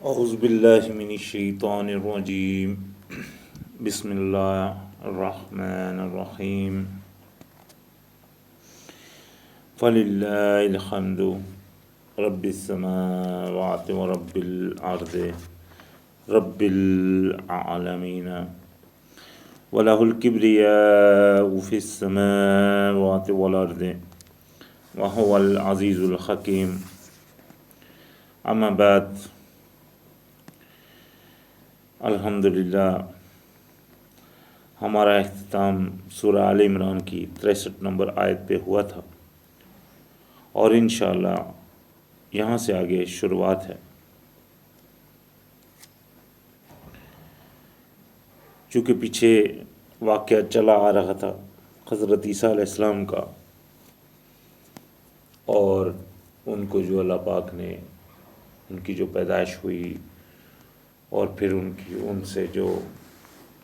اعوذ باللہ من الشیطان الرجیم بسم اللہ الرحمن الرحیم فللہ الحمد رب السماوات ورب الارض رب العالمین وَلَهُ الْكِبْرِيَاءُ فِي السَّمَاوَاتِ وَالْأَرْضِ وَهُوَ الْعَزِيزُ الْحَكِيمُ اما بعد الحمدللہ ہمارا اختتام سورہ آل عمران کی 63 نمبر آیت پہ ہوا تھا، اور انشاءاللہ یہاں سے آگے شروعات ہے۔ چونکہ پیچھے واقعہ چلا آ رہا تھا حضرت عیسیٰ علیہ السلام کا، اور ان کو جو اللہ پاک نے ان کی جو پیدائش ہوئی اور پھر ان سے جو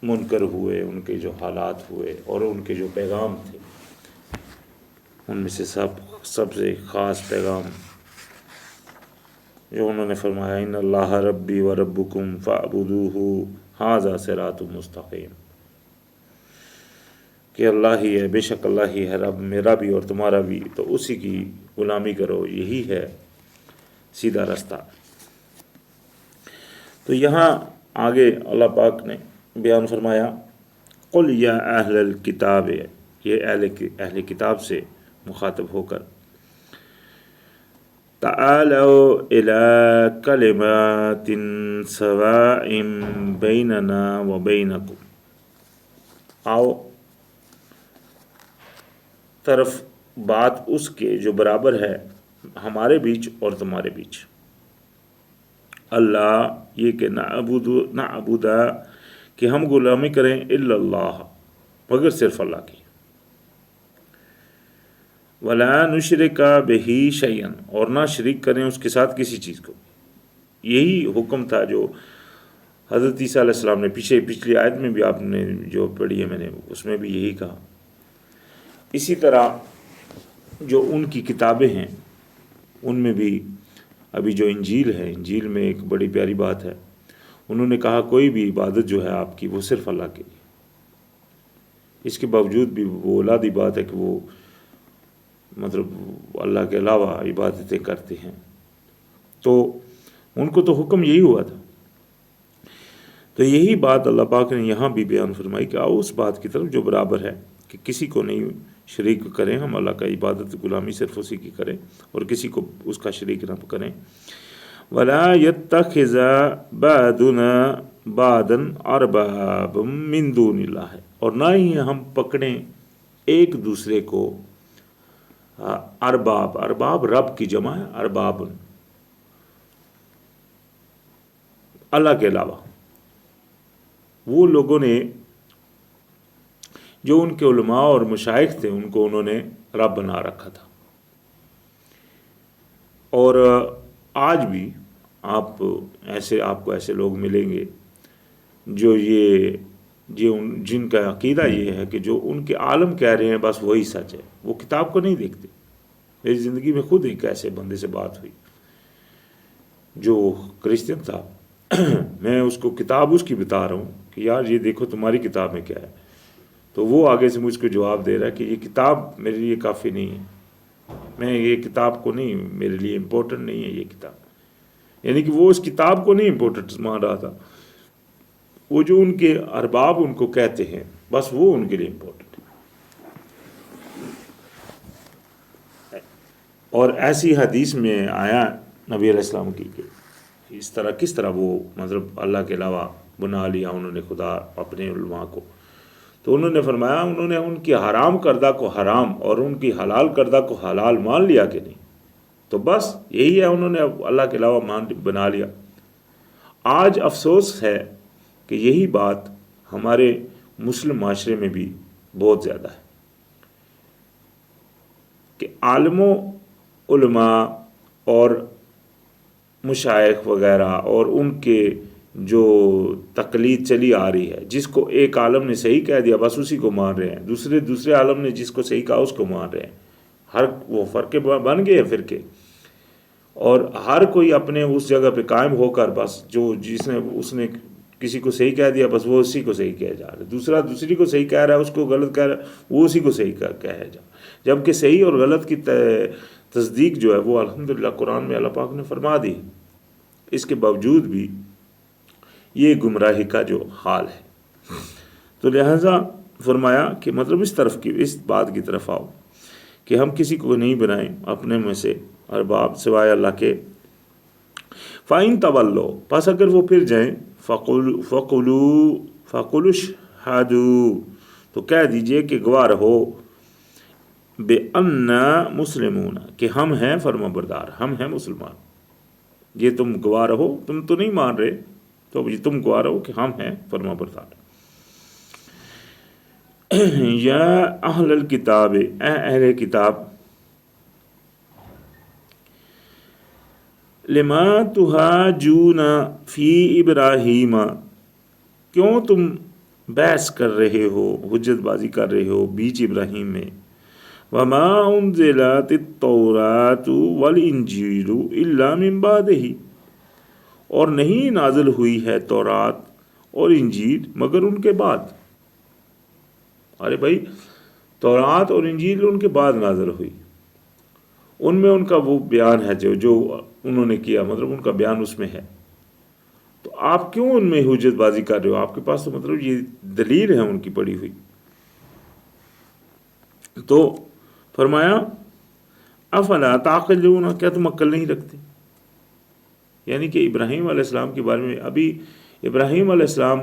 منکر ہوئے، ان کے جو حالات ہوئے اور ان کے جو پیغام تھے، ان میں سے سب سے خاص پیغام جو انہوں نے فرمایا ان اللہ ربی و ربکم فاعبدوہ ھذا صراط مستقیم، کہ اللہ ہی ہے، بے شک اللہ ہی ہے رب، میرا بھی اور تمہارا بھی، تو اسی کی غلامی کرو، یہی ہے سیدھا رستہ۔ تو یہاں آگے اللہ پاک نے بیان فرمایا قل یا اہل الکتاب، یہ اہل کتاب سے مخاطب ہو کر، تعالوا الی کلمات سواء بیننا وبینکم، آؤ طرف بات اس کے جو برابر ہے ہمارے بیچ اور تمہارے بیچ، اللہ یہ کہ نعبد کہ ہم غلامی کریں الا اللہ مگر صرف اللہ کی، ولا نشرک بہ شیئا اور نہ شریک کریں اس کے ساتھ کسی چیز کو۔ یہی حکم تھا جو حضرت عیسیٰ علیہ السلام نے پچھلی آیت میں بھی آپ نے جو پڑھی ہے میں نے اس میں بھی یہی کہا۔ اسی طرح جو ان کی کتابیں ہیں ان میں بھی ابھی جو انجیل ہے، انجیل میں ایک بڑی پیاری بات ہے، انہوں نے کہا کوئی بھی عبادت جو ہے آپ کی وہ صرف اللہ کے لیے، اس کے باوجود بھی وہ اولادی بات ہے کہ وہ مطلب اللہ کے علاوہ عبادتیں کرتے ہیں، تو ان کو تو حکم یہی ہوا تھا۔ تو یہی بات اللہ پاک نے یہاں بھی بیان فرمائی کہ آؤ اس بات کی طرف جو برابر ہے کہ کسی کو نہیں شریک کریں، ہم اللہ کا عبادت غلامی صرف اسی کی کریں اور کسی کو اس کا شریک نہ کریں۔ وَلَا يَتَّخِذَ بَعْضُنَا بَعْضًا أَرْبَابًا مِّن دُونِ اللَّهِ، اور نہ ہی ہم پکڑیں ایک دوسرے کو ارباب رب کی جمع ہے، ارباب اللہ کے علاوہ، وہ لوگوں نے جو ان کے علماء اور مشائخ تھے ان کو انہوں نے رب بنا رکھا تھا۔ اور آج بھی آپ کو ایسے لوگ ملیں گے جو جن کا عقیدہ یہ ہے کہ جو ان کے عالم کہہ رہے ہیں بس وہی سچ ہے، وہ کتاب کو نہیں دیکھتے۔ میری زندگی میں خود ایک ایسے بندے سے بات ہوئی جو کرسچن تھا، میں اس کو کتاب اس کی بتا رہا ہوں کہ یار یہ دیکھو تمہاری کتاب میں کیا ہے، تو وہ آگے سے مجھ کو جواب دے رہا ہے کہ یہ کتاب میرے لیے کافی نہیں ہے، میں یہ کتاب کو نہیں، میرے لیے امپورٹنٹ نہیں ہے یہ کتاب، یعنی کہ وہ اس کتاب کو نہیں امپورٹنٹ مان رہا تھا، وہ جو ان کے ارباب ان کو کہتے ہیں بس وہ ان کے لیے امپورٹنٹ ہے۔ اور ایسی حدیث میں آیا نبی علیہ السلام کی کہ کس طرح وہ مطلب اللہ کے علاوہ بنا لیا انہوں نے خدا اپنے علماء کو، تو انہوں نے فرمایا انہوں نے ان کی حرام کردہ کو حرام اور ان کی حلال کردہ کو حلال مان لیا کہ نہیں، تو بس یہی ہے، انہوں نے اللہ کے علاوہ بنا لیا۔ آج افسوس ہے کہ یہی بات ہمارے مسلم معاشرے میں بھی بہت زیادہ ہے کہ عالموں، علماء اور مشائخ وغیرہ اور ان کے جو تقلید چلی آ رہی ہے، جس کو ایک عالم نے صحیح کہہ دیا بس اسی کو مان رہے ہیں، دوسرے عالم نے جس کو صحیح کہا اس کو مان رہے ہیں، ہر وہ فرقے بن گئے ہیں فرقے، اور ہر کوئی اپنے اس جگہ پہ قائم ہو کر بس جو اس نے کسی کو صحیح کہہ دیا بس وہ اسی کو صحیح کہہ جا رہا ہے، دوسرا دوسری کو صحیح کہہ رہا ہے، اس کو غلط کہہ رہا ہے، وہ اسی کو صحیح کہہ جا، جبکہ صحیح اور غلط کی تصدیق جو ہے وہ الحمدللہ قرآن میں اللہ پاک نے فرما دی ہے۔ اس کے باوجود بھی یہ گمراہی کا جو حال ہے، تو لہذا فرمایا کہ مطلب اس بات کی طرف آؤ کہ ہم کسی کو نہیں بنائیں اپنے میں سے ارباب سوائے اللہ کے۔ فَإِن تَوَلَّوْا، پس اگر وہ پھر جائیں، فَقُولُوا اشْهَدُوا، تو کہہ دیجئے کہ گواہ رہو، بِأَنَّا مُسْلِمُونَ، کہ ہم ہیں فرما بردار، ہم ہیں مسلمان۔ یہ تم گواہ رہو، تم تو نہیں مان رہے، تو یہ تم گواہ رہو کہ ہم ہیں فرما بردار۔ یا اہل الکتاب، اے اہل کتاب، لما تحاجون فی ابراہیم، کیوں تم بحث کر رہے ہو، حجت بازی کر رہے ہو بیچ ابراہیم میں، وما انزلت التوراۃ والانجیل الا من بعدہ، اور نہیں نازل ہوئی ہے تورات اور انجیل مگر ان کے بعد۔ ارے بھائی، تورات اور انجیل ان کے بعد نازل ہوئی، ان میں ان کا وہ بیان ہے جو انہوں نے کیا، مطلب ان کا بیان اس میں ہے، تو آپ کیوں ان میں حجت بازی کر رہے ہو؟ آپ کے پاس تو مطلب یہ دلیل ہے ان کی پڑی ہوئی۔ تو فرمایا افلا تعقلون، کیا تم عقل نہیں رکھتے؟ یعنی کہ ابراہیم علیہ السلام کے بارے میں ابھی ابراہیم علیہ السلام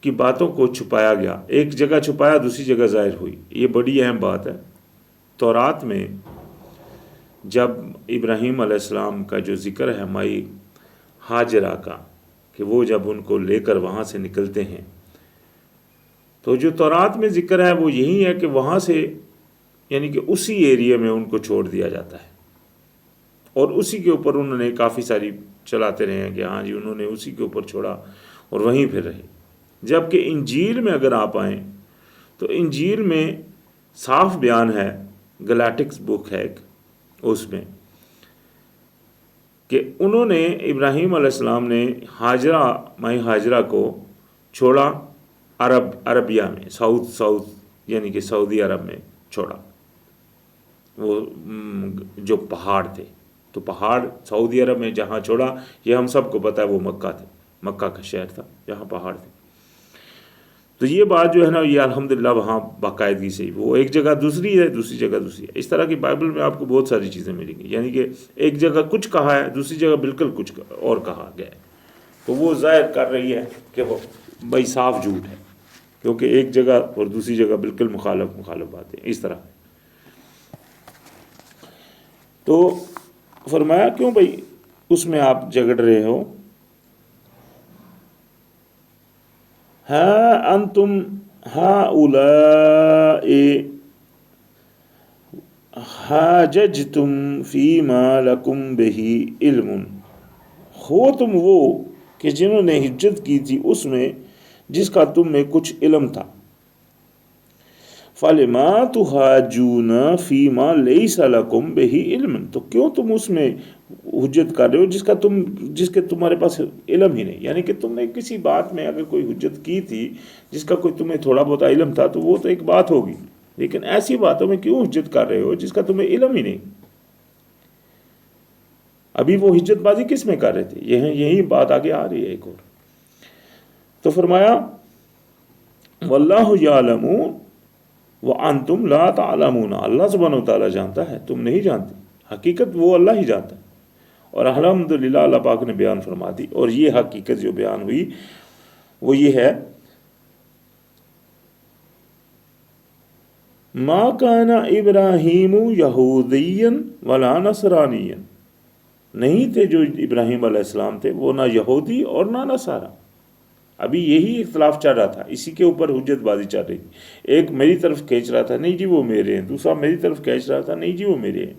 کی باتوں کو چھپایا گیا، ایک جگہ چھپایا دوسری جگہ ظاہر ہوئی، یہ بڑی اہم بات ہے۔ تورات میں جب ابراہیم علیہ السلام کا جو ذکر ہے مائی ہاجرہ کا، کہ وہ جب ان کو لے کر وہاں سے نکلتے ہیں، تو جو تورات میں ذکر ہے وہ یہی ہے کہ وہاں سے یعنی کہ اسی ایریے میں ان کو چھوڑ دیا جاتا ہے، اور اسی کے اوپر انہوں نے کافی ساری چلاتے رہے ہیں کہ ہاں جی انہوں نے اسی کے اوپر چھوڑا اور وہیں پھر رہے۔ جبکہ انجیل میں اگر آپ آئیں تو انجیل میں صاف بیان ہے، گلاٹکس بک ہے ایک، اس میں کہ انہوں نے ابراہیم علیہ السلام نے ہاجرہ مائی ہاجرہ کو چھوڑا عربیہ میں، ساؤتھ یعنی کہ سعودی عرب میں چھوڑا، وہ جو پہاڑ تھے، تو پہاڑ سعودی عرب میں جہاں چھوڑا، یہ ہم سب کو پتہ ہے وہ مکہ تھے، مکہ کا شہر تھا جہاں پہاڑ تھے۔ تو یہ بات جو ہے نا یہ الحمدللہ وہاں باقاعدگی سے وہ ایک جگہ دوسری ہے، دوسری جگہ دوسری ہے۔ اس طرح کی بائبل میں آپ کو بہت ساری چیزیں ملیں گی، یعنی کہ ایک جگہ کچھ کہا ہے دوسری جگہ بالکل کچھ اور کہا گیا ہے، تو وہ ظاہر کر رہی ہے کہ وہ بھائی صاف جھوٹ ہے، کیونکہ ایک جگہ اور دوسری جگہ بالکل مخالف باتیں اس طرح۔ تو فرمایا کیوں بھائی اس میں آپ جھگڑ رہے ہو؟ ہاں انتم ہؤلاء حاججتم فیما لکم بہ علم، ہو تم وہ کہ جنہوں نے حجت کی تھی اس میں جس کا تم میں کچھ علم تھا، فَلِمَا تُحَاجُّونَ فِيمَا لَيْسَ لَكُمْ بِهِ علم، تو کیوں تم اس میں حجت کر رہے ہو جس کے تمہارے پاس علم ہی نہیں؟ یعنی کہ تم نے کسی بات میں اگر کوئی حجت کی تھی جس کا کوئی تمہیں تھوڑا بہت علم تھا تو وہ تو ایک بات ہوگی، لیکن ایسی باتوں میں کیوں حجت کر رہے ہو جس کا تمہیں علم ہی نہیں؟ ابھی وہ حجت بازی کس میں کر رہے تھے؟ یہی بات آگے آ رہی ہے ایک اور۔ تو فرمایا وَاللَّهُ يَعْلَمُ وَأَنْتُمْ لَا تَعْلَمُونَ، اللہ سبحانہ و تعالیٰ جانتا ہے، تم نہیں جانتے، حقیقت وہ اللہ ہی جانتا ہے۔ اور الحمدللہ اللہ پاک نے بیان فرما دی، اور یہ حقیقت جو بیان ہوئی وہ یہ ہے، ما کان ابراہیم یہودیا ولا نصرانیا، نہیں تھے جو ابراہیم علیہ السلام تھے وہ نہ یہودی اور نہ نصارہ۔ ابھی یہی اختلاف چل رہا تھا، اسی کے اوپر حجت بازی چل رہی تھی، ایک میری طرف کھینچ رہا تھا نہیں جی وہ میرے ہیں، دوسرا میری طرف کھینچ رہا تھا نہیں جی وہ میرے ہیں،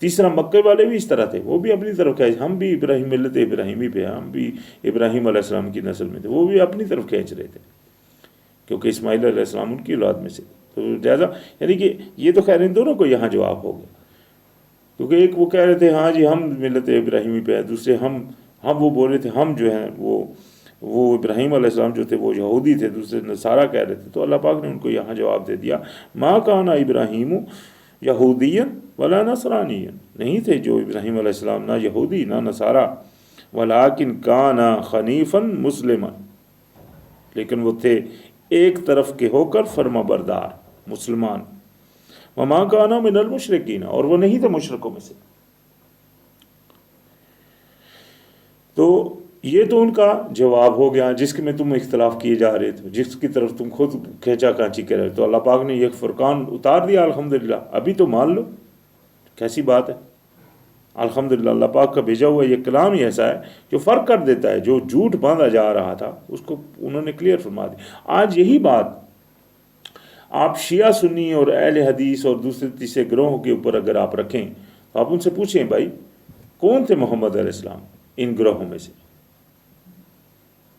تیسرا مکے والے بھی اس طرح تھے، وہ بھی اپنی طرف کھینچ، ہم بھی ابراہیم ملت ابراہیمی پہ، ہم بھی ابراہیم علیہ السلام کی نسل میں تھے، وہ بھی اپنی طرف کھینچ رہے تھے کیونکہ اسماعیل علیہ السلام ان کی اولاد میں سے، تو لہٰذا یعنی کہ یہ تو خیر ان دونوں کو یہاں جواب ہو گیا۔ کیونکہ ایک وہ کہہ رہے تھے ہاں جی ہم ملت ابراہیمی پہ ہیں، دوسرے ہم وہ بول رہے تھے ہم جو ہیں وہ ابراہیم علیہ السلام جو تھے وہ یہودی تھے، دوسرے نصارہ کہہ رہے تھے. تو اللہ پاک نے ان کو یہاں جواب دے دیا، ما کان ابراہیم یہودیا ولا نصرانیا، نہیں تھے جو ابراہیم علیہ السلام نہ یہودی نہ نصارہ، ولیکن کان حنیفا مسلما، لیکن وہ تھے ایک طرف کے ہو کر فرما بردار مسلمان. وما کان من المشرکین، اور وہ نہیں تھے مشرکوں میں سے. تو یہ تو ان کا جواب ہو گیا جس کے میں تم اختلاف کیے جا رہے تھے، جس کی طرف تم خود کھینچا کانچی کر رہے. تو اللہ پاک نے یہ فرقان اتار دیا الحمدللہ. ابھی تو مان لو، کیسی بات ہے. الحمدللہ اللہ پاک کا بھیجا ہوا یہ کلام ہی ایسا ہے جو فرق کر دیتا ہے. جو جھوٹ باندھا جا رہا تھا اس کو انہوں نے کلیئر فرما دی. آج یہی بات آپ شیعہ سنی اور اہل حدیث اور دوسرے تیسرے گروہوں کے اوپر اگر آپ رکھیں تو آپ ان سے پوچھیں بھائی کون تھے محمد علیہ السلام ان گروہوں میں سے،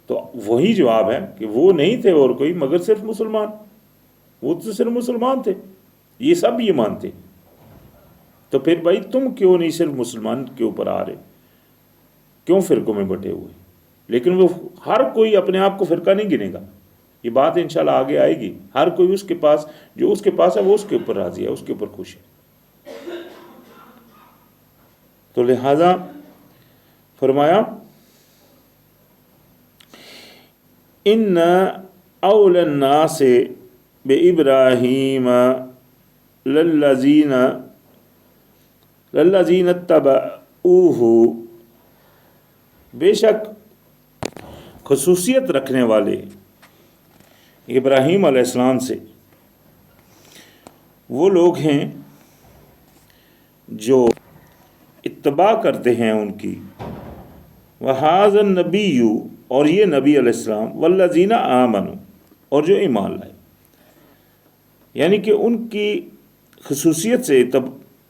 تو وہی جواب ہے کہ وہ نہیں تھے اور کوئی مگر صرف مسلمان. وہ تو صرف مسلمان تھے، یہ سب یہ مانتے. تو پھر بھائی تم کیوں نہیں صرف مسلمان کے اوپر آ رہے، کیوں فرقوں میں بٹے ہوئے؟ لیکن وہ ہر کوئی اپنے آپ کو فرقہ نہیں گنے گا. یہ بات انشاءاللہ آگے آئے گی. ہر کوئی اس کے پاس جو اس کے پاس ہے وہ اس کے اوپر راضی ہے، اس کے اوپر خوش ہے. تو لہذا فرمایا ان اول الناس بابراہیم للذین اتبعوہ، بے شک خصوصیت رکھنے والے ابراہیم علیہ السلام سے وہ لوگ ہیں جو اتباع کرتے ہیں ان کی. وَهَذَا النَّبِيُّ، اور یہ نبی علیہ السلام، وَالَّذِينَ آمَنُوا، اور جو ایمان لائے. یعنی کہ ان کی خصوصیت سے تب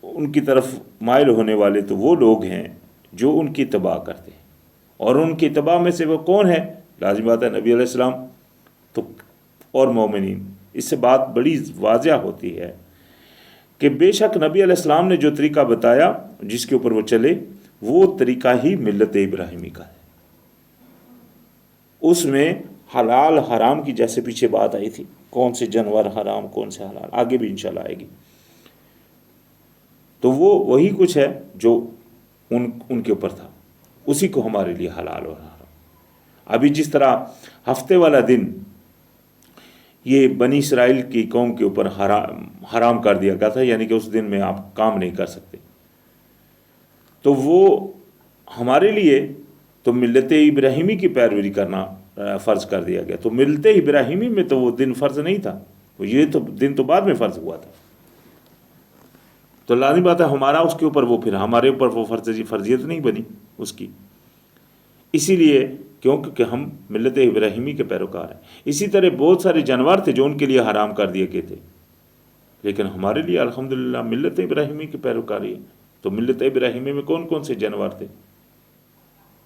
ان کی طرف مائل ہونے والے تو وہ لوگ ہیں جو ان کی اتباع کرتے ہیں. اور ان کی اتباع میں سے وہ کون ہے؟ لازم بات ہے نبی علیہ السلام تو اور مومنین. اس سے بات بڑی واضح ہوتی ہے کہ بے شک نبی علیہ السلام نے جو طریقہ بتایا جس کے اوپر وہ چلے وہ طریقہ ہی ملت ابراہیمی کا ہے. اس میں حلال حرام کی جیسے پیچھے بات آئی تھی، کون سے جانور حرام کون سے حلال، آگے بھی انشاءاللہ آئے گی. تو وہ وہی کچھ ہے جو ان کے اوپر تھا، اسی کو ہمارے لیے حلال اور حرام. ابھی جس طرح ہفتے والا دن یہ بنی اسرائیل کی قوم کے اوپر حرام کر دیا گیا تھا، یعنی کہ اس دن میں آپ کام نہیں کر سکتے، تو وہ ہمارے لیے تو ملت ابراہیمی کی پیروی کرنا فرض کر دیا گیا. تو ملت ابراہیمی میں تو وہ دن فرض نہیں تھا، یہ تو دن تو بعد میں فرض ہوا تھا. تو لازمی بات ہے ہمارا اس کے اوپر وہ پھر ہمارے اوپر وہ فرضیت نہیں بنی اس کی. اسی لیے کیونکہ ہم ملت ابراہیمی کے پیروکار ہیں. اسی طرح بہت سارے جانور تھے جو ان کے لیے حرام کر دیے گئے تھے، لیکن ہمارے لیے الحمدللہ ملت ابراہیمی کے پیروکاری ہے. تو ملت ابراہیمی میں کون کون سے جانور تھے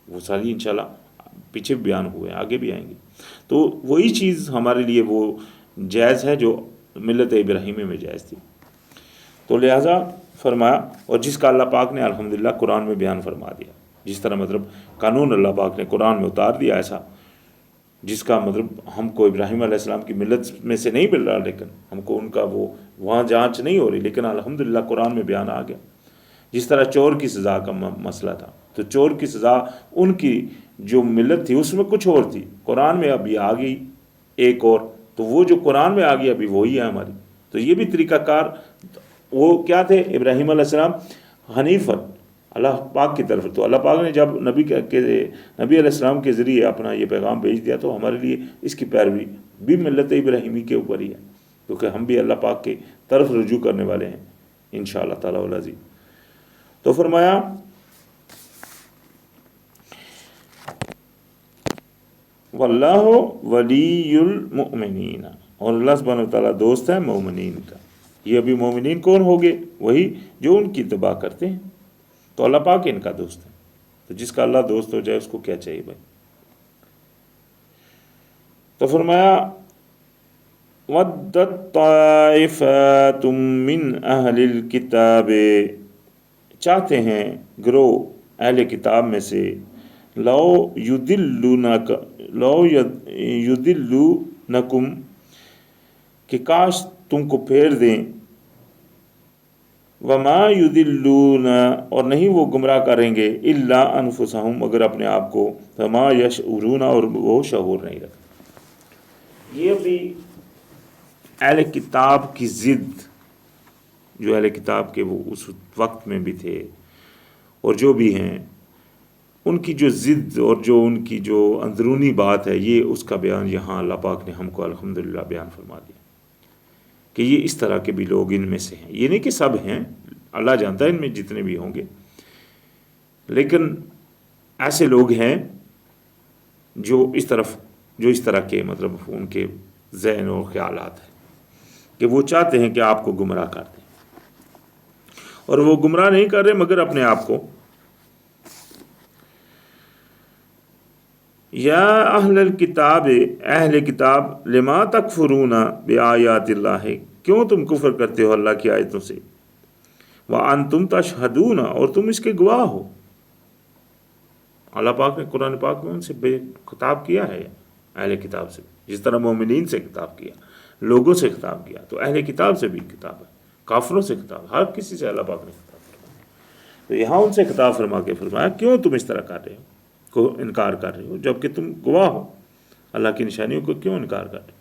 وہ ساری انشاءاللہ پیچھے بیان ہوئے ہیں، آگے بھی آئیں گے. تو وہی چیز ہمارے لیے وہ جائز ہے جو ملت ابراہیمی میں جائز تھی. تو لہٰذا فرمایا، اور جس کا اللہ پاک نے الحمدللہ قرآن میں بیان فرما دیا، جس طرح مطلب قانون اللہ پاک نے قرآن میں اتار دیا ایسا، جس کا مطلب ہم کو ابراہیم علیہ السلام کی ملت میں سے نہیں مل رہا، لیکن ہم کو ان کا وہ وہاں جانچ نہیں ہو رہی، لیکن الحمدللہ قرآن میں بیان آ گیا. جس طرح چور کی سزا کا مسئلہ تھا، تو چور کی سزا ان کی جو ملت تھی اس میں کچھ اور تھی، قرآن میں ابھی آ گئی ایک اور، تو وہ جو قرآن میں آ گئی ابھی وہی ہے ہماری. تو یہ بھی طریقہ کار وہ کیا تھے ابراہیم علیہ السلام حنیف اللہ پاک کی طرف. تو اللہ پاک نے جب نبی علیہ السلام کے ذریعے اپنا یہ پیغام بھیج دیا تو ہمارے لیے اس کی پیروی بھی ملت ابراہیمی کے اوپر ہی ہے، کیونکہ ہم بھی اللہ پاک کی طرف رجوع کرنے والے ہیں انشاءاللہ تعالی العزیز. تو فرمایا واللہ ولی المؤمنین، اور اللہ سبحانہ وتعالیٰ دوست ہے مومنین کا. یہ ابھی مومنین کون ہوگے؟ وہی جو ان کی اتباع کرتے ہیں. تو اللہ پاک ان کا دوست ہے. تو جس کا اللہ دوست ہو جائے اس کو کیا چاہیے بھائی. تو فرمایا وَدَّتْ طَائِفَةٌ مِّنْ أَهْلِ الْكِتَابِ، چاہتے ہیں گروہ اہل کتاب میں سے لو یضلونکم کہ کاش تم کو پھیر دیں، وما یضلون اور نہیں وہ گمراہ کریں گے، الا انفسہم مگر اپنے آپ کو، وما یشعرون اور وہ شعور نہیں رکھتے۔ یہ بھی اہل کتاب کی ضد، جو اہل کتاب کے وہ اس وقت میں بھی تھے اور جو بھی ہیں، ان کی جو ضد اور جو ان کی جو اندرونی بات ہے، یہ اس کا بیان یہاں اللہ پاک نے ہم کو الحمدللہ بیان فرما دیا کہ یہ اس طرح کے بھی لوگ ان میں سے ہیں۔ یہ نہیں کہ سب ہیں، اللہ جانتا ہے ان میں جتنے بھی ہوں گے، لیکن ایسے لوگ ہیں جو اس طرح کے مطلب ان کے ذہن اور خیالات ہیں کہ وہ چاہتے ہیں کہ آپ کو گمراہ کر دیں، اور وہ گمراہ نہیں کر رہے مگر اپنے آپ کو۔ یا اہل الکتاب، اہل کتاب، لما تکفرون بآیات اللہ، کیوں تم کفر کرتے ہو اللہ کی آیتوں سے، وانتم تشہدون اور تم اس کے گواہ ہو۔ اللہ پاک نے قرآن پاک میں ان سے خطاب کیا ہے، اہل کتاب سے، جس طرح مومنین سے خطاب کیا، لوگوں سے خطاب کیا، تو اہل کتاب سے بھی خطاب ہے، کافروں سے خطاب، ہر کسی سے اللہ پاک نے خطاب فرمایا۔ تو یہاں ان سے خطاب فرما کے فرمایا کیوں تم اس طرح کر رہے ہو، کو انکار کر رہے ہو، جبکہ تم گواہ ہو، اللہ کی نشانیوں کو کیوں انکار کر رہے ہو؟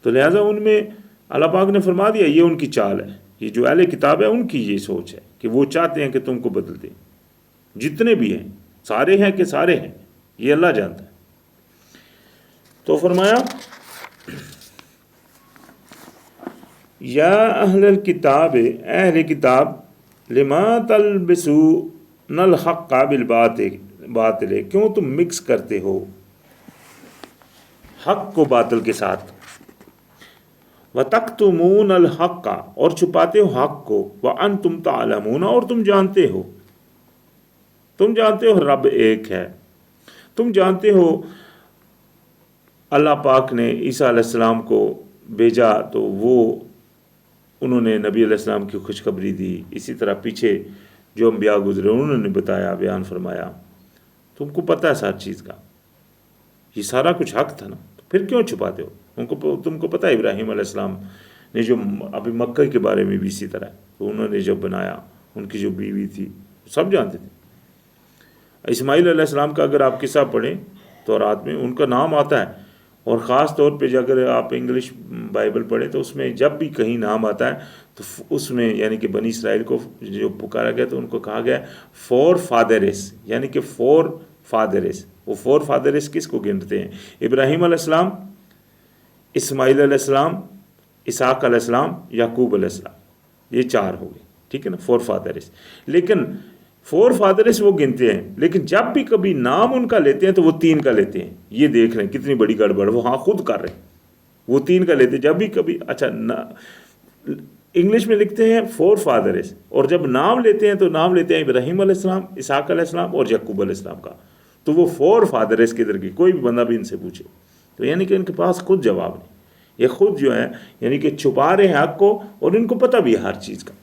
تو لہٰذا ان میں اللہ پاک نے فرما دیا یہ ان کی چال ہے، یہ جو اہل کتاب ہے ان کی یہ سوچ ہے کہ وہ چاہتے ہیں کہ تم کو بدل دیں، جتنے بھی ہیں، سارے ہیں کہ سارے ہیں، یہ اللہ جانتا ہے۔ تو فرمایا یا اہل الکتاب، اہل کتاب، لما تلبسون الحق بالباطل، کیوں تم مکس کرتے ہو حق کو باطل کے ساتھ، وَتَكْتُمُونَ الْحَقَّ اور چھپاتے ہو حق کو، وَأَنْتُمْ تَعْلَمُونَ اور تم جانتے ہو رب ایک ہے، تم جانتے ہو اللہ پاک نے عیسیٰ علیہ السلام کو بھیجا تو انہوں نے نبی علیہ السلام کی خوشخبری دی، اسی طرح پیچھے جو انبیاء گزرے انہوں نے بتایا، بیان فرمایا، تم کو پتہ ہے ساری چیز کا، یہ سارا کچھ حق تھا نا، تو پھر کیوں چھپاتے ہو؟ تم کو پتہ ہے ابراہیم علیہ السلام نے جو ابھی مکہ کے بارے میں بھی اسی طرح تو انہوں نے جب بنایا، ان کی جو بیوی تھی سب جانتے تھے۔ اسماعیل علیہ السلام کا اگر آپ قصہ پڑھیں تو رات میں ان کا نام آتا ہے، اور خاص طور پہ اگر آپ انگلش بائبل پڑھیں تو اس میں جب بھی کہیں نام آتا ہے تو اس میں یعنی کہ بنی اسرائیل کو جو پکارا گیا تو ان کو کہا گیا فور فادرز، یعنی کہ فور فادرز۔ وہ فور فادرز کس کو گنتے ہیں؟ ابراہیم علیہ السلام، اسماعیل علیہ السلام، اسحاق علیہ السلام، یعقوب علیہ السلام، یہ چار ہو گئے، ٹھیک ہے نا، فور فادرز۔ لیکن فور فادرز وہ گنتے ہیں، لیکن جب بھی کبھی نام ان کا لیتے ہیں تو وہ تین کا لیتے ہیں۔ یہ دیکھ رہے ہیں کتنی بڑی گڑبڑ، وہ ہاں خود کر رہے ہیں، وہ تین کا لیتے ہیں جب بھی کبھی۔ اچھا، انگلش میں لکھتے ہیں فور فادرز، اور جب نام لیتے ہیں تو نام لیتے ہیں ابراہیم علیہ السلام، اسحاق علیہ السلام اور یعقوب علیہ السلام کا، تو وہ فور فادرز کدھر کی؟ کوئی بھی بندہ بھی ان سے پوچھے تو یعنی کہ ان کے پاس خود جواب نہیں، یہ خود جو ہے یعنی کہ چھپا رہے ہیں حق کو، اور ان کو پتہ بھی ہے ہر چیز کا۔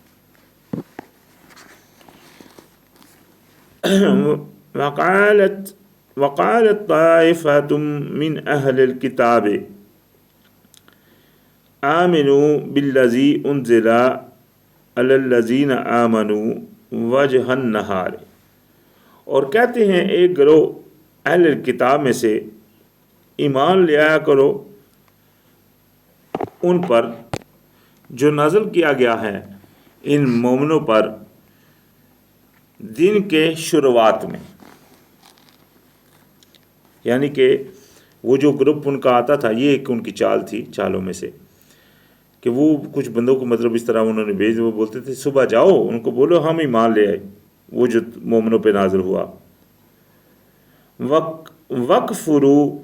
وقالت طائفة من أهل الكتاب آمنوا بالذي أنزل على الذين آمنوا وجه النهار، اور کہتے ہیں ایک گروہ اہل کتاب میں سے ایمان لے آیا کرو ان پر جو نازل کیا گیا ہے ان مومنوں پر دن کے شروعات میں، یعنی کہ وہ جو گروپ ان کا آتا تھا، یہ ایک ان کی چال تھی چالوں میں سے، کہ وہ کچھ بندوں کو مطلب اس طرح انہوں نے بھیج، وہ بولتے تھے صبح جاؤ ان کو بولو ہم ایمان لے آئے، وہ جو مومنوں پہ نازل ہوا، وَكْفُرُوا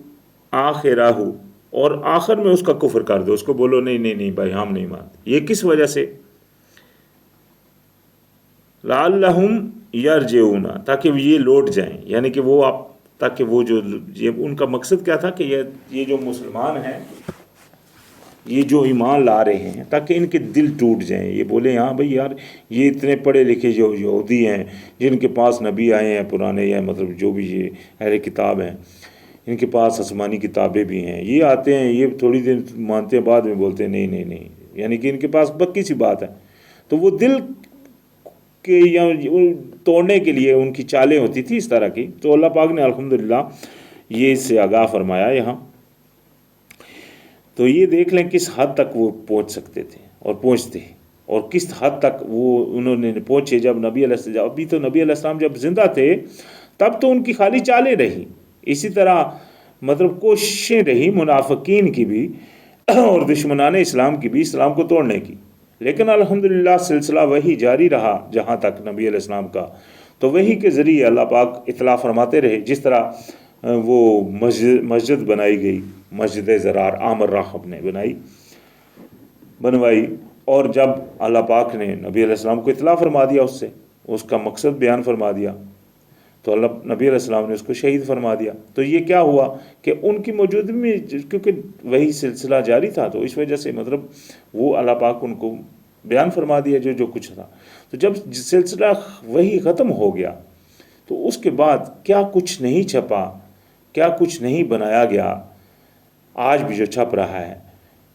آخِرَهُ اور آخر میں اس کا کفر کر دو، اس کو بولو نہیں بھائی ہم نہیں مانتے۔ یہ کس وجہ سے؟ لَعَلَّهُمْ يَرْجِعُونَ تاکہ یہ لوٹ جائیں، یعنی کہ وہ تاکہ وہ جو یہ ان کا مقصد کیا تھا کہ یہ جو مسلمان ہیں یہ جو ایمان لا رہے ہیں تاکہ ان کے دل ٹوٹ جائیں، یہ بولیں ہاں بھئی یار یہ اتنے پڑھے لکھے جو یہودی ہیں جن کے پاس نبی آئے ہیں پرانے، یا مطلب جو بھی یہ اہل کتاب ہیں، ان کے پاس آسمانی کتابیں بھی ہیں، یہ آتے ہیں یہ تھوڑی دیر مانتے ہیں بعد میں بولتے ہیں نہیں نہیں نہیں، یعنی کہ ان کے پاس پکی سی بات ہے. تو وہ دل کے یا توڑنے کے لیے ان کی چالیں ہوتی تھی اس طرح کی. تو اللہ پاک نے الحمدللہ یہ اس سے آگاہ فرمایا یہاں. تو یہ دیکھ لیں کس حد تک وہ پہنچ سکتے تھے اور پہنچتے ہیں، اور کس حد تک وہ انہوں نے پہنچے. جب نبی علیہ السلام، ابھی تو نبی علیہ السلام جب زندہ تھے تب تو ان کی خالی چالیں رہی، اسی طرح مطلب کوششیں رہی منافقین کی بھی اور دشمنان اسلام کی بھی اسلام کو توڑنے کی. لیکن الحمدللہ سلسلہ وہی جاری رہا جہاں تک نبی علیہ السلام کا. تو وہی کے ذریعے اللہ پاک اطلاع فرماتے رہے. جس طرح وہ مسجد بنائی گئی، مسجد زرار عامر راہب نے بنوائی، اور جب اللہ پاک نے نبی علیہ السلام کو اطلاع فرما دیا اس سے، اس کا مقصد بیان فرما دیا، تو اللہ نبی علیہ السلام نے اس کو شہید فرما دیا. تو یہ کیا ہوا کہ ان کی موجودگی میں کیونکہ وہی سلسلہ جاری تھا تو اس وجہ سے مطلب وہ اللہ پاک ان کو بیان فرما دیا جو کچھ تھا. تو جب سلسلہ وہی ختم ہو گیا تو اس کے بعد کیا کچھ نہیں چھپا، کیا کچھ نہیں بنایا گیا آج بھی جو چھپ رہا ہے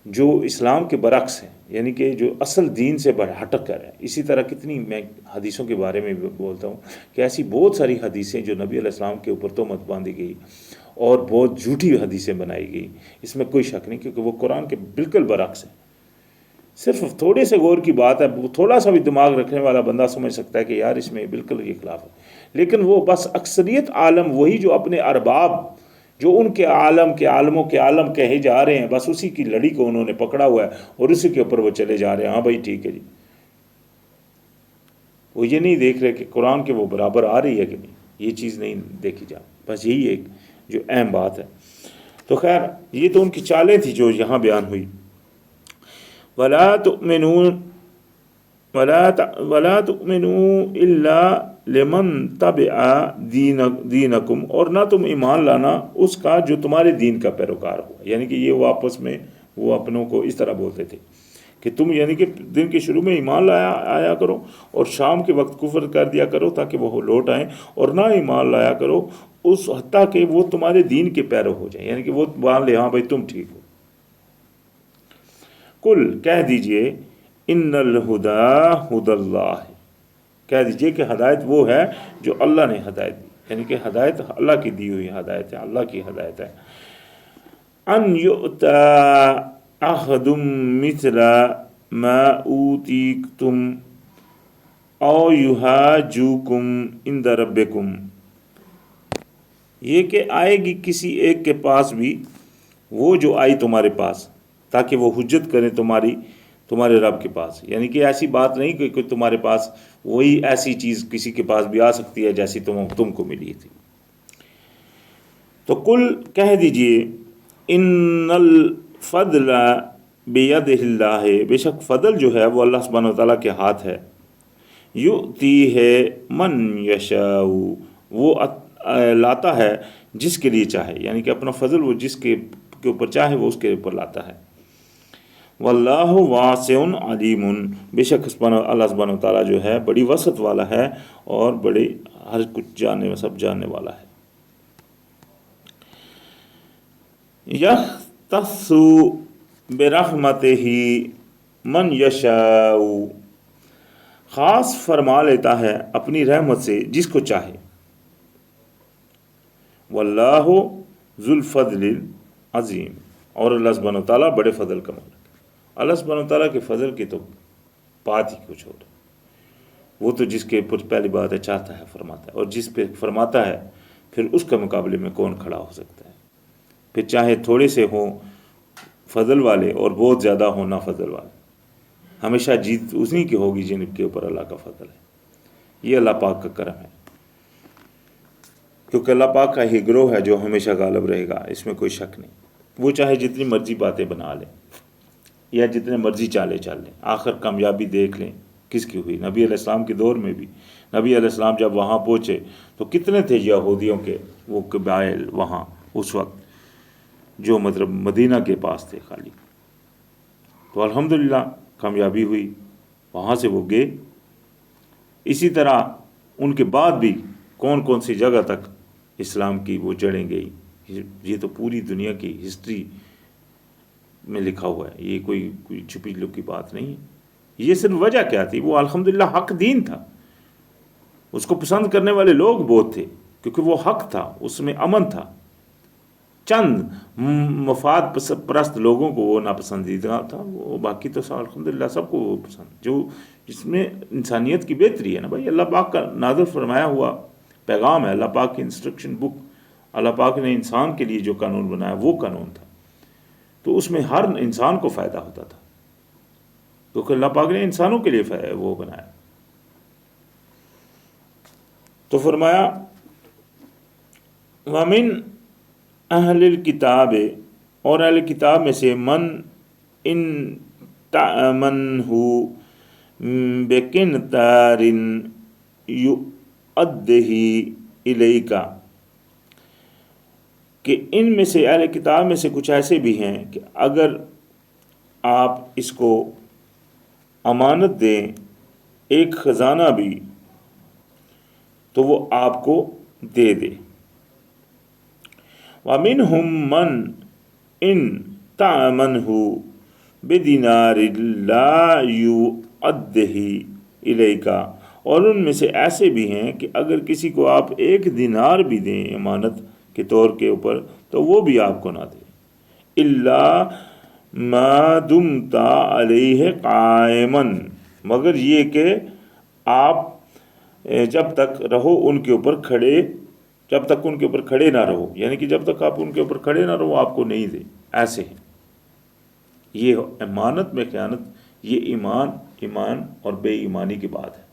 جو اسلام کے برعکس ہے، یعنی کہ جو اصل دین سے ہٹک کر ہے. اسی طرح کتنی میں حدیثوں کے بارے میں بولتا ہوں کہ ایسی بہت ساری حدیثیں جو نبی علیہ السلام کے اوپر تہمت باندھی گئی اور بہت جھوٹی حدیثیں بنائی گئی، اس میں کوئی شک نہیں کیونکہ وہ قرآن کے بالکل برعکس ہے. صرف تھوڑے سے غور کی بات ہے، تھوڑا سا بھی دماغ رکھنے والا بندہ سمجھ سکتا ہے کہ یار اس میں بالکل یہ خلاف ہے. لیکن وہ بس اکثریت عالم وہی جو اپنے ارباب جو ان کے عالموں کے عالم کہے جا رہے ہیں، بس اسی کی لڑی کو انہوں نے پکڑا ہوا ہے اور اسی کے اوپر وہ چلے جا رہے ہیں. ہاں بھائی ٹھیک ہے جی، وہ یہ نہیں دیکھ رہے کہ قرآن کے وہ برابر آ رہی ہے کہ نہیں، یہ چیز نہیں دیکھی جا. بس یہی ایک جو اہم بات ہے. تو خیر یہ تو ان کی چالیں تھی جو یہاں بیان ہوئی. وَلَا تُؤْمِنُوا إِلَّا لِمَنْ تَبِعَ دِينَكُمْ، اور نہ تم ایمان لانا اس کا جو تمہارے دین کا پیروکار ہو. یعنی کہ یہ وہ آپس میں وہ اپنوں کو اس طرح بولتے تھے کہ تم یعنی کہ دن کے شروع میں ایمان آیا کرو اور شام کے وقت کفر کر دیا کرو تاکہ وہ لوٹ آئیں، اور نہ ایمان لایا کرو اس حتیٰ کہ وہ تمہارے دین کے پیرو ہو جائیں، یعنی کہ وہ مان لے ہاں بھائی تم ٹھیک ہو. کل کہہ دیجئے ان الہدی ہدی اللہ، کہہ دیجئے کہ ہدایت وہ ہے جو اللہ نے ہدایت دی، یعنی کہ ہدایت اللہ کی دی ہوئی ہدایت ہے، اللہ کی ہدایت ہے. ان یؤتی احد مثل ما اوتیتم او یحاجوکم عند ربکم، یہ کہ آئے گی کسی ایک کے پاس بھی وہ جو آئی تمہارے پاس، تاکہ وہ حجت کریں تمہارے رب کے پاس. یعنی کہ ایسی بات نہیں کہ تمہارے پاس وہی ایسی چیز کسی کے پاس بھی آ سکتی ہے جیسی تم کو ملی تھی. تو کل کہہ دیجئے ان الفضل بید اللہ، بے شک فضل جو ہے وہ اللہ سبحانہ وتعالیٰ کے ہاتھ ہے. یؤتی ہے من یشاء، وہ لاتا ہے جس کے لیے چاہے، یعنی کہ اپنا فضل وہ جس کے اوپر چاہے وہ اس کے اوپر لاتا ہے. واللہ واسع علیم، بے شک اللہ سبحانہ وتعالیٰ جو ہے بڑی وسعت والا ہے اور بڑے ہر کچھ سب جاننے والا ہے. یختص برحمتہ من یشاء، خاص فرما لیتا ہے اپنی رحمت سے جس کو چاہے. واللہ ذو الفضل العظیم، اور اللہ سبحانہ وتعالیٰ بڑے فضل کا مالک. اللہ سبحانہ وتعالیٰ کے فضل کی تو بات ہی کچھ اور ہے. وہ تو جس کے پہلی بات ہے چاہتا ہے فرماتا ہے، اور جس پہ فرماتا ہے پھر اس کا مقابلے میں کون کھڑا ہو سکتا ہے. پھر چاہے تھوڑے سے ہوں فضل والے اور بہت زیادہ ہوں نا فضل والے، ہمیشہ جیت اسی کی ہوگی جن کے اوپر اللہ کا فضل ہے. یہ اللہ پاک کا کرم ہے، کیونکہ اللہ پاک کا ہی گروہ ہے جو ہمیشہ غالب رہے گا، اس میں کوئی شک نہیں. وہ چاہے جتنی مرضی باتیں بنا لیں یا جتنے مرضی چالے چل لیں، آخر کامیابی دیکھ لیں کس کی ہوئی. نبی علیہ السلام کے دور میں بھی نبی علیہ السلام جب وہاں پہنچے تو کتنے تھے یہودیوں کے وہ قبائل وہاں اس وقت جو مطلب مدینہ کے پاس تھے خالی. تو الحمدللہ کامیابی ہوئی، وہاں سے وہ گئے۔ اسی طرح ان کے بعد بھی کون کون سی جگہ تک اسلام کی وہ جڑیں گئی، یہ تو پوری دنیا کی ہسٹری میں لکھا ہوا ہے، یہ کوئی چھپی لکی بات نہیں ہے۔ یہ صرف وجہ کیا تھی؟ وہ الحمدللہ حق دین تھا، اس کو پسند کرنے والے لوگ بہت تھے، کیونکہ وہ حق تھا، اس میں امن تھا۔ چند مفاد پرست لوگوں کو وہ ناپسندیدہ تھا، وہ باقی تو الحمدللہ سب کو وہ پسند، جو جس میں انسانیت کی بہتری ہے نا بھائی۔ اللہ پاک کا نازل فرمایا ہوا پیغام ہے، اللہ پاک کی انسٹرکشن بک، اللہ پاک نے انسان کے لیے جو قانون بنایا وہ قانون تھا، تو اس میں ہر انسان کو فائدہ ہوتا تھا، کیونکہ اللہ پاک نے انسانوں کے لیے وہ بنایا۔ تو فرمایا وَمِنْ اہل الکتاب، اور اہل کتاب میں سے من ان تأمنہ بقنطار یؤدہ الیک، کہ ان میں سے اہل کتاب میں سے کچھ ایسے بھی ہیں کہ اگر آپ اس کو امانت دیں ایک خزانہ بھی تو وہ آپ کو دے دے۔ وَمِنْهُمْ مَنْ إِنْ تَأْمَنْهُ بِدِینَارٍ لَا يُؤَدِّهُ إِلَيْكَ، اور ان میں سے ایسے بھی ہیں کہ اگر کسی کو آپ ایک دینار بھی دیں امانت کے طور کے اوپر تو وہ بھی آپ کو نہ دے، إِلَّا مَا دُمْتَ عَلَيْهِ قَائِمًا، مگر یہ کہ آپ جب تک رہو ان کے اوپر کھڑے، جب تک ان کے اوپر کھڑے نہ رہو، یعنی کہ جب تک آپ ان کے اوپر کھڑے نہ رہو آپ کو نہیں دے، ایسے ہیں۔ یہ امانت میں خیانت، یہ ایمان اور بے ایمانی کی بات ہے۔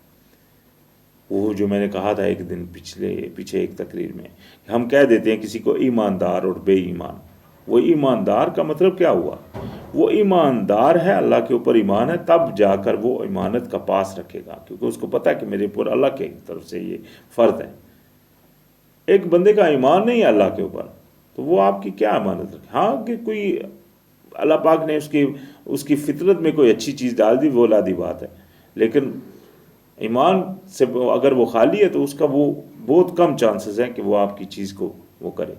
وہ جو میں نے کہا تھا ایک دن پیچھے ایک تقریر میں، ہم کہہ دیتے ہیں کسی کو ایماندار اور بے ایمان۔ وہ ایماندار کا مطلب کیا ہوا؟ وہ ایماندار ہے، اللہ کے اوپر ایمان ہے، تب جا کر وہ امانت کا پاس رکھے گا، کیونکہ اس کو پتہ ہے کہ میرے اوپر اللہ کی طرف سے یہ فرض ہے۔ ایک بندے کا ایمان نہیں ہے اللہ کے اوپر، تو وہ آپ کی کیا امانت رکھے؟ ہاں کہ کوئی اللہ پاک نے اس کی فطرت میں کوئی اچھی چیز ڈال دی، وہ الادی بات ہے، لیکن ایمان سے اگر وہ خالی ہے تو اس کا وہ بہت کم چانسز ہیں کہ وہ آپ کی چیز کو وہ کرے۔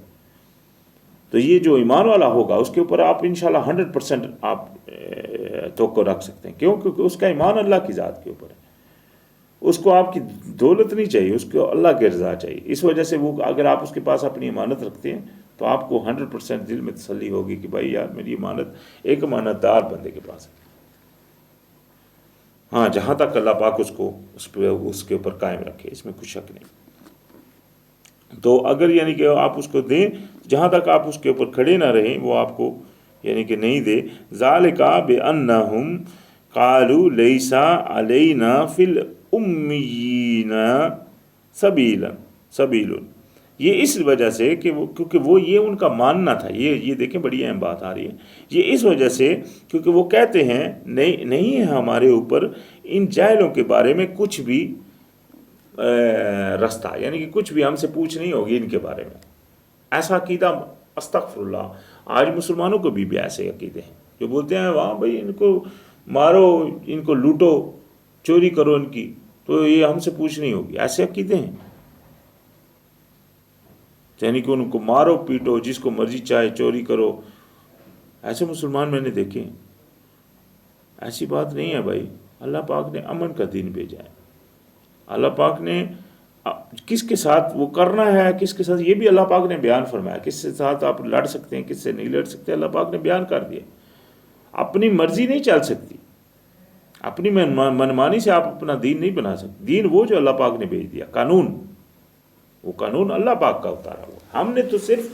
تو یہ جو ایمان والا ہوگا اس کے اوپر آپ انشاءاللہ 100% آپ توقع رکھ سکتے ہیں، کیوں؟ کیونکہ اس کا ایمان اللہ کی ذات کے اوپر ہے، اس کو آپ کی دولت نہیں چاہیے، اس کو اللہ کی رضا چاہیے۔ اس وجہ سے وہ اگر آپ اس کے پاس اپنی امانت رکھتے ہیں تو آپ کو 100% دل میں تسلی ہوگی کہ بھائی یار میری امانت ایک امانت دار بندے کے پاس ہے۔ ہاں جہاں تک اللہ پاک اس کے اوپر قائم رکھے، اس میں کچھ شک نہیں۔ تو اگر یعنی کہ آپ اس کو دیں، جہاں تک آپ اس کے اوپر کھڑے نہ رہیں وہ آپ کو یعنی کہ نہیں دے۔ ذالک بأنہم قالوا لیس علینا فی الامیین سبیل، یہ اس وجہ سے کہ کیونکہ وہ یہ ان کا ماننا تھا، یہ دیکھیں بڑی اہم بات آ رہی ہے، یہ اس وجہ سے کیونکہ وہ کہتے ہیں نہیں ہے ہمارے اوپر ان جاہلوں کے بارے میں کچھ بھی رستہ، یعنی کہ کچھ بھی ہم سے پوچھ نہیں ہوگی ان کے بارے میں۔ ایسا عقیدہ استغفر اللہ آج مسلمانوں کو بھی ایسے عقیدے ہیں جو بولتے ہیں وہاں بھائی ان کو مارو، ان کو لوٹو، چوری کرو ان کی، تو یہ ہم سے پوچھ نہیں ہوگی، ایسے عقیدے ہیں۔ یعنی کہ ان کو مارو پیٹو، جس کو مرضی چاہے چوری کرو، ایسے مسلمان میں نے دیکھے ہیں۔ ایسی بات نہیں ہے بھائی، اللہ پاک نے امن کا دین بھیجا ہے، اللہ پاک نے کس کے ساتھ وہ کرنا ہے، کس کے ساتھ یہ بھی اللہ پاک نے بیان فرمایا، کس کے ساتھ آپ لڑ سکتے ہیں کس سے نہیں لڑ سکتے، اللہ پاک نے بیان کر دیا۔ اپنی مرضی نہیں چل سکتی، اپنی منمانی سے آپ اپنا دین نہیں بنا سکتے۔ دین وہ جو اللہ پاک نے بھیج دیا، قانون، وہ قانون اللہ پاک کا اتارا ہوا، ہم نے تو صرف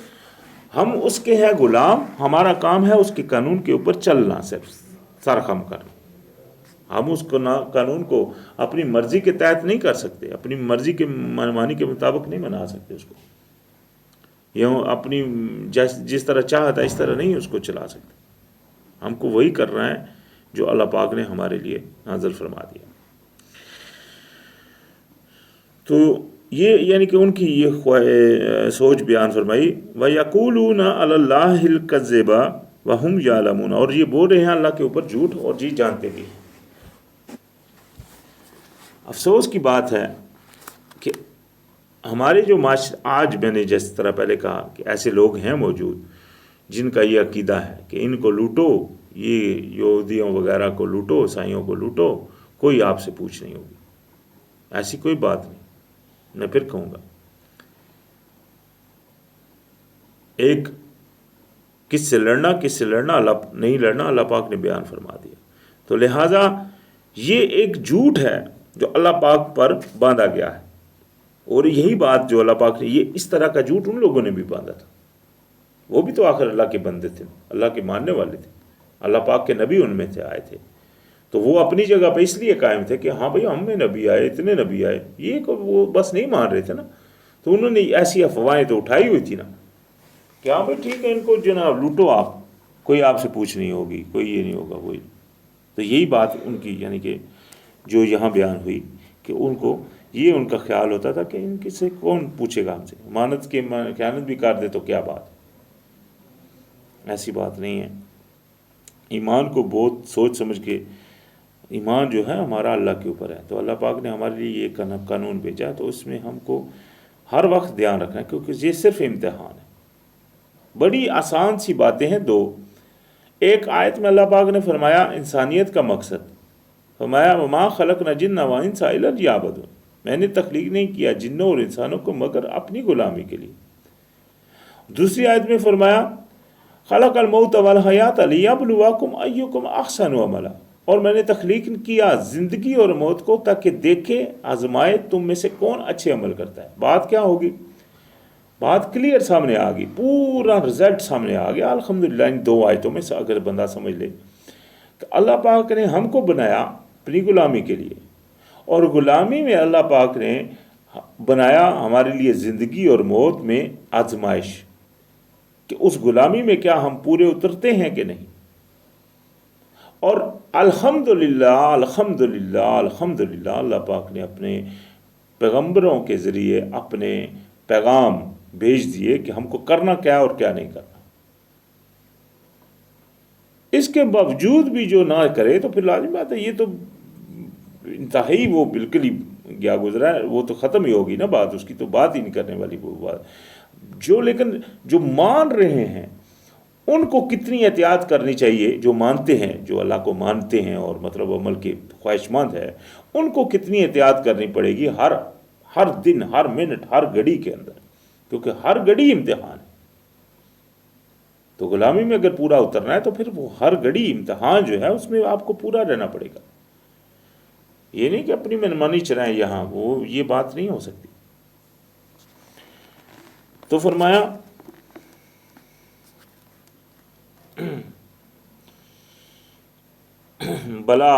ہم اس کے ہیں غلام، ہمارا کام ہے اس کے قانون کے اوپر چلنا، صرف سرخم کرنا۔ ہم اس قانون کو اپنی مرضی کے تحت نہیں کر سکتے، اپنی مرضی کے منمانی کے مطابق نہیں بنا سکتے اس کو، یہ اپنی جس طرح چاہتا ہے اس طرح نہیں اس کو چلا سکتے۔ ہم کو وہی کرنا ہے جو اللہ پاک نے ہمارے لیے نازل فرما دیا۔ تو یہ یعنی کہ ان کی یہ سوچ بیان فرمائی۔ وَيَقُولُونَ عَلَى اللَّهِ الْكَذِّبَ، وہم یعلمون، اور یہ بول رہے ہیں اللہ کے اوپر جھوٹ اور جی جانتے بھی ہیں۔ افسوس کی بات ہے کہ ہمارے جو آج میں نے جس طرح پہلے کہا کہ ایسے لوگ ہیں موجود جن کا یہ عقیدہ ہے کہ ان کو لوٹو، یہ یہودیوں وغیرہ کو لوٹو، عیسائیوں کو لوٹو، کوئی آپ سے پوچھ نہیں ہوگی۔ ایسی کوئی بات نہیں۔ میں پھر کہوں گا، ایک کس سے لڑنا اللہ نہیں لڑنا، اللہ پاک نے بیان فرما دیا۔ تو لہٰذا یہ ایک جھوٹ ہے جو اللہ پاک پر باندھا گیا ہے، اور یہی بات جو اللہ پاک نے، یہ اس طرح کا جھوٹ ان لوگوں نے بھی باندھا تھا۔ وہ بھی تو آخر اللہ کے بندے تھے، اللہ کے ماننے والے تھے، اللہ پاک کے نبی ان میں سے آئے تھے، تو وہ اپنی جگہ پہ اس لیے قائم تھے کہ ہاں بھائی ہم میں نبی آئے، اتنے نبی آئے، یہ وہ بس نہیں مان رہے تھے نا۔ تو انہوں نے ایسی افواہیں تو اٹھائی ہوئی تھی نا کہ ہاں بھائی ٹھیک ہے، ان کو جناب لوٹو، آپ کوئی آپ سے پوچھ نہیں ہوگی، کوئی یہ نہیں ہوگا کوئی۔ تو یہی بات ان کی، یعنی کہ جو یہاں بیان ہوئی کہ ان کو یہ ان کا خیال ہوتا تھا کہ ان سے کون پوچھے گا، ہم سے امانت کے خیانت بھی کر دے تو کیا بات۔ ایسی بات نہیں ہے۔ ایمان کو بہت سوچ سمجھ کے، ایمان جو ہے ہمارا اللہ کے اوپر ہے، تو اللہ پاک نے ہمارے لیے یہ قانون بھیجا، تو اس میں ہم کو ہر وقت دھیان رکھنا ہے، کیونکہ یہ صرف امتحان ہے۔ بڑی آسان سی باتیں ہیں دو۔ ایک آیت میں اللہ پاک نے فرمایا انسانیت کا مقصد، فرمایا وما خلقنا الجن والانس الا لیعبدون، میں نے تخلیق نہیں کیا جنوں اور انسانوں کو مگر اپنی غلامی کے لیے۔ دوسری آیت میں فرمایا خلق الموت والحیات لیبلوکم ایکم احسن عملا، اور میں نے تخلیق کیا زندگی اور موت کو تاکہ دیکھے آزمائے تم میں سے کون اچھے عمل کرتا ہے۔ بات کیا ہوگی؟ بات کلیئر سامنے آ گئی، پورا رزلٹ سامنے آ گیا الحمدللہ ان دو آیتوں میں سے اگر بندہ سمجھ لے کہ اللہ پاک نے ہم کو بنایا اپنی غلامی کے لیے، اور غلامی میں اللہ پاک نے بنایا ہمارے لیے زندگی اور موت میں آزمائش، کہ اس غلامی میں کیا ہم پورے اترتے ہیں کہ نہیں۔ اور الحمدللہ الحمدللہ الحمدللہ اللہ پاک نے اپنے پیغمبروں کے ذریعے اپنے پیغام بھیج دیے کہ ہم کو کرنا کیا اور کیا نہیں کرنا۔ اس کے باوجود بھی جو نہ کرے تو پھر لازم بات ہے، یہ تو انتہائی وہ بالکل ہی گیا گزرا ہے، وہ تو ختم ہی ہوگی نا بات، اس کی تو بات ہی نہیں کرنے والی وہ بات۔ جو لیکن جو مان رہے ہیں ان کو کتنی احتیاط کرنی چاہیے، جو مانتے ہیں، جو اللہ کو مانتے ہیں اور مطلب عمل کے خواہش مند ہے، ان کو کتنی احتیاط کرنی پڑے گی ہر دن، ہر منٹ، ہر گھڑی کے اندر، کیونکہ ہر گھڑی امتحان ہے۔ تو غلامی میں اگر پورا اترنا ہے تو پھر وہ ہر گھڑی امتحان جو ہے اس میں آپ کو پورا رہنا پڑے گا۔ یہ نہیں کہ اپنی منمانی چلائیں یہاں، وہ یہ بات نہیں ہو سکتی۔ تو فرمایا بلا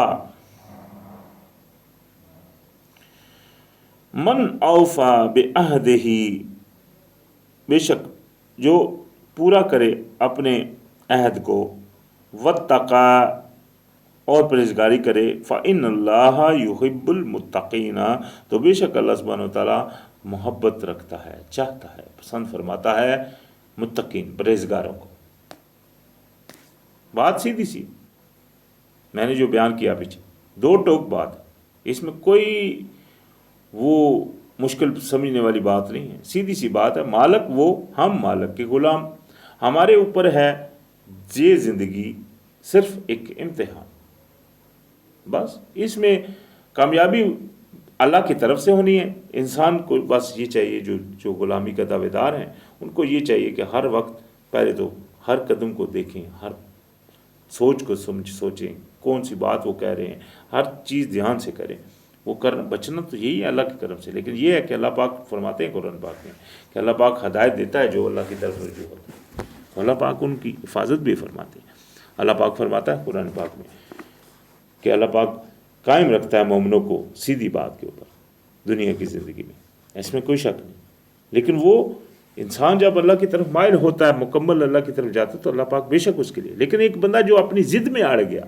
من اوفا بعہدہ، بے شک جو پورا کرے اپنے عہد کو، واتقا اور پرہیزگاری کرے، فإن اللہ یحب المتقین، تو بے شک اللہ سبحانہ و تعالیٰ محبت رکھتا ہے، چاہتا ہے، پسند فرماتا ہے متقین پرہیزگاروں کو۔ بات سیدھی سی میں نے جو بیان کیا پیچھے، دو ٹوک بات، اس میں کوئی وہ مشکل سمجھنے والی بات نہیں ہے، سیدھی سی بات ہے۔ مالک وہ، ہم مالک کے غلام، ہمارے اوپر ہے یہ زندگی صرف ایک امتحان، بس اس میں کامیابی اللہ کی طرف سے ہونی ہے۔ انسان کو بس یہ چاہیے، جو غلامی کا دعوے دار ہیں ان کو یہ چاہیے کہ ہر وقت پہلے تو ہر قدم کو دیکھیں، ہر سوچ کو سوچیں، کون سی بات وہ کہہ رہے ہیں، ہر چیز دھیان سے کریں۔ وہ بچنا تو یہی ہے اللہ کی طرف سے، لیکن یہ ہے کہ اللہ پاک فرماتے ہیں قرآن پاک میں کہ اللہ پاک ہدایت دیتا ہے جو اللہ کی طرف رجوع ہوتا ہے، تو اللہ پاک ان کی حفاظت بھی فرماتے ہیں۔ اللہ پاک فرماتا ہے قرآن پاک میں کہ اللہ پاک قائم رکھتا ہے مومنوں کو سیدھی بات کے اوپر دنیا کی زندگی میں، اس میں کوئی شک نہیں۔ لیکن وہ انسان جب اللہ کی طرف مائل ہوتا ہے، مکمل اللہ کی طرف جاتا ہے، تو اللہ پاک بے شک اس کے لیے، لیکن ایک بندہ جو اپنی ضد میں اڑ گیا،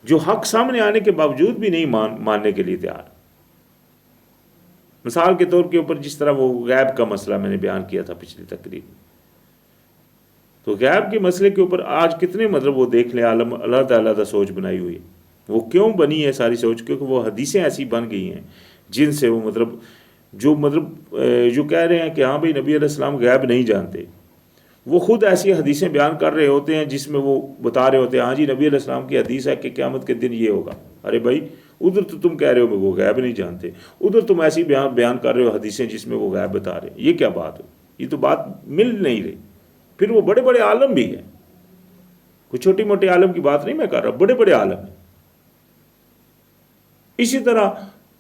جو حق سامنے آنے کے باوجود بھی نہیں ماننے کے لیے تیار، مثال کے طور کے اوپر جس طرح وہ غیب کا مسئلہ میں نے بیان کیا تھا پچھلی تقریر میں، تو غیب کے مسئلے کے اوپر آج کتنے مطلب وہ دیکھ لیں عالم علیحدہ علیحدہ سوچ بنائی ہوئی ہے. وہ کیوں بنی ہے ساری سوچ؟ کیونکہ وہ حدیثیں ایسی بن گئی ہیں جن سے وہ مطلب جو کہہ رہے ہیں کہ ہاں بھائی نبی علیہ السلام غیب نہیں جانتے، وہ خود ایسی حدیثیں بیان کر رہے ہوتے ہیں جس میں وہ بتا رہے ہوتے ہیں ہاں جی نبی علیہ السلام کی حدیث ہے کہ قیامت کے دن یہ ہوگا. ارے بھائی ادھر تو تم کہہ رہے ہو وہ غیب نہیں جانتے، ادھر تم ایسی بیان کر رہے ہو حدیثیں جس میں وہ غیب بتا رہے ہیں. یہ کیا بات ہو؟ یہ تو بات مل نہیں رہی. پھر وہ بڑے بڑے عالم بھی ہیں، کوئی چھوٹی موٹی عالم کی بات نہیں میں کر رہا، بڑے بڑے عالم ہیں. اسی طرح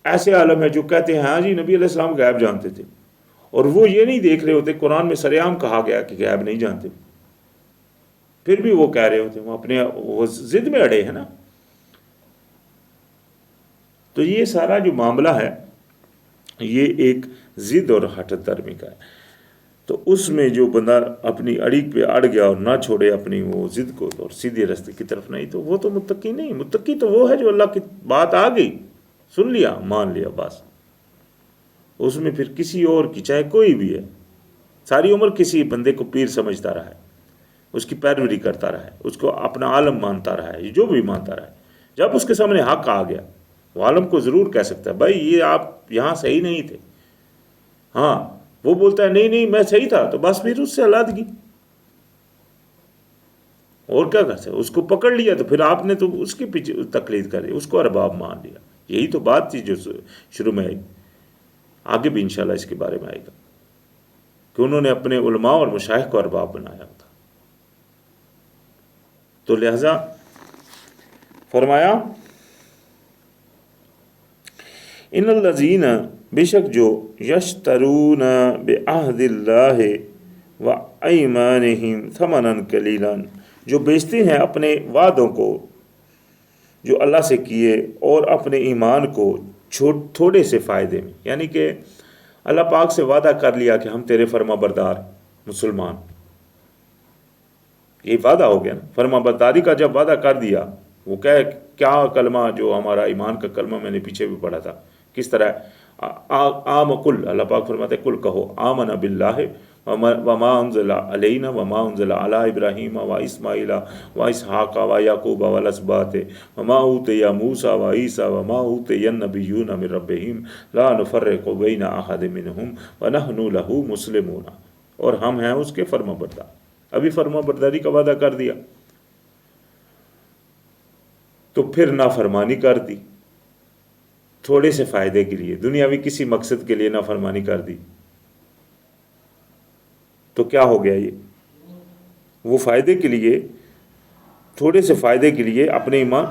ایسے عالم ہیں جو کہتے ہیں ہاں جی نبی علیہ السلام غیب جانتے تھے، اور وہ یہ نہیں دیکھ رہے ہوتے قرآن میں سر عام کہا گیا کہ غیب نہیں جانتے، پھر بھی وہ کہہ رہے ہوتے، وہ اپنے وہ ضد میں اڑے ہیں نا. تو یہ سارا جو معاملہ ہے یہ ایک ضد اور ہٹ درمی کا ہے. تو اس میں جو بندہ اپنی اڑیک پہ اڑ گیا اور نہ چھوڑے اپنی وہ ضد کو اور سیدھے راستے کی طرف نہیں، تو وہ تو متقی نہیں. متقی تو وہ ہے جو اللہ کی بات آ گئی سن لیا مان لیا بس، اس میں پھر کسی اور کی چاہے کوئی بھی ہے ساری عمر کسی بندے کو پیر سمجھتا رہا ہے، اس کی پیروی کرتا رہا ہے، اس کو اپنا عالم مانتا رہا ہے، جو بھی مانتا رہا ہے، جب اس کے سامنے حق آ گیا وہ عالم کو ضرور کہہ سکتا ہے بھائی یہ آپ یہاں صحیح نہیں تھے. ہاں وہ بولتا ہے نہیں میں صحیح تھا، تو بس پھر اس سے علیحدگی اور کیا کر سکتے. اس کو پکڑ لیا تو پھر آپ نے تو اس کے پیچھے تقلید کری، اس کو ارباب مان لیا. یہی تو بات تھی جو شروع میں آئی، آگے بھی انشاءاللہ اس کے بارے میں آئے گا کہ انہوں نے اپنے علماء اور مشائخ کو ارباب بنایا تھا. تو لہذا فرمایا ان الذین، بے شک جو یشترون بعہد اللہ و ایمانہم ثمنا قلیلا، جو بیچتے ہیں اپنے وعدوں کو جو اللہ سے کیے اور اپنے ایمان کو تھوڑے سے فائدے میں. یعنی کہ اللہ پاک سے وعدہ کر لیا کہ ہم تیرے فرما بردار مسلمان، یہ وعدہ ہو گیا نا. فرما برداری کا جب وعدہ کر دیا، وہ کیا کلمہ جو ہمارا ایمان کا کلمہ میں نے پیچھے بھی پڑھا تھا کس طرح کل اللہ پاک فرماتے کل کہو آمنا باللہ وما انزل علینا وما انزل علی ابراہیم و اسماعیل و اسحاق و یعقوب والاسباط وما اوتی موسیٰ و عیسیٰ وما اوتی النبیون من ربہم لا نفرق بین احد منہم ونحن لہ مسلمون، اور ہم ہیں اس کے فرما بردار. ابھی فرما برداری کا وعدہ کر دیا تو پھر نافرمانی کر دی تھوڑے سے فائدے کے لیے، دنیاوی کسی مقصد کے لیے نافرمانی کر دی، تو کیا ہو گیا؟ یہ وہ فائدے کے لیے، تھوڑے سے فائدے کے لیے اپنے ایمان